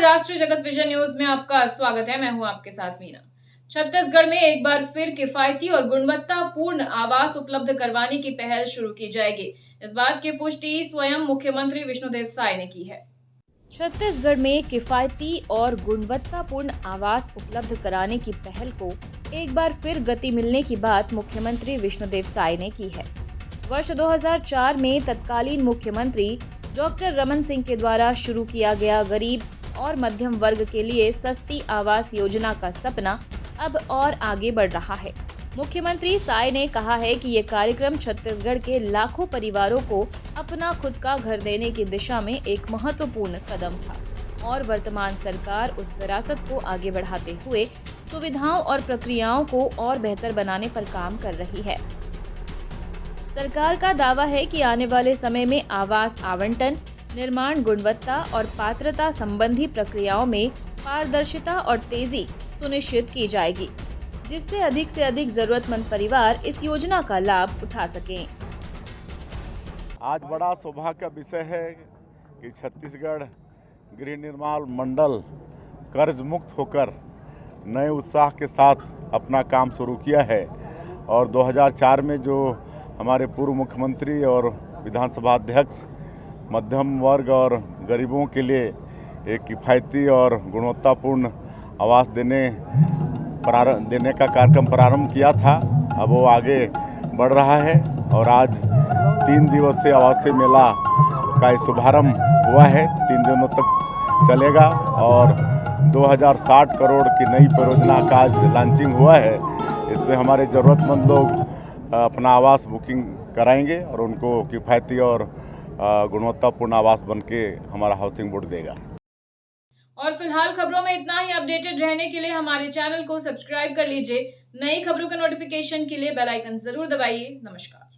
राष्ट्रीय जगत vision news में आपका स्वागत है। मैं हूं आपके साथ मीना। छत्तीसगढ़ में एक बार फिर किफायती और गुणवत्तापूर्ण आवास उपलब्ध करवाने की पहल शुरू की जाएगी। इस बात की पुष्टि स्वयं मुख्यमंत्री विष्णुदेव साय ने की है। छत्तीसगढ़ में किफायती और गुणवत्तापूर्ण आवास उपलब्ध कराने की पहल को एक बार फिर गति मिलने की बात मुख्यमंत्री विष्णुदेव साय ने की है। वर्ष 2004 में तत्कालीन मुख्यमंत्री डॉक्टर रमन सिंह के द्वारा शुरू किया गया गरीब और मध्यम वर्ग के लिए सस्ती आवास योजना का सपना अब और आगे बढ़ रहा है। मुख्यमंत्री साय ने कहा है कि ये कार्यक्रम छत्तीसगढ़ के लाखों परिवारों को अपना खुद का घर देने की दिशा में एक महत्वपूर्ण कदम था और वर्तमान सरकार उस विरासत को आगे बढ़ाते हुए सुविधाओं और प्रक्रियाओं को और बेहतर बनाने पर काम कर रही है। सरकार का दावा है कि आने वाले समय में आवास आवंटन, निर्माण गुणवत्ता और पात्रता संबंधी प्रक्रियाओं में पारदर्शिता और तेजी सुनिश्चित की जाएगी, जिससे अधिक से अधिक जरूरतमंद परिवार इस योजना का लाभ उठा सकें। आज बड़ा सौभाग्य का विषय है कि छत्तीसगढ़ गृह निर्माण मंडल कर्ज मुक्त होकर नए उत्साह के साथ अपना काम शुरू किया है और 2004 में जो हमारे पूर्व मुख्यमंत्री और विधानसभा अध्यक्ष मध्यम वर्ग और गरीबों के लिए एक किफ़ायती और गुणवत्तापूर्ण आवास देने का कार्यक्रम प्रारंभ किया था, अब वो आगे बढ़ रहा है और आज 3 दिवसीय आवासीय मेला का शुभारंभ हुआ है। 3 दिनों तक चलेगा और 2060 करोड़ की नई परियोजना का आज लॉन्चिंग हुआ है। इसमें हमारे ज़रूरतमंद लोग अपना आवास बुकिंग कराएंगे और उनको किफ़ायती और गुणवत्तापूर्ण आवास बनके हमारा हाउसिंग बोर्ड देगा। और फिलहाल खबरों में इतना ही। अपडेटेड रहने के लिए हमारे चैनल को सब्सक्राइब कर लीजिए। नई खबरों के नोटिफिकेशन के लिए बेल आइकन जरूर दबाइए। नमस्कार।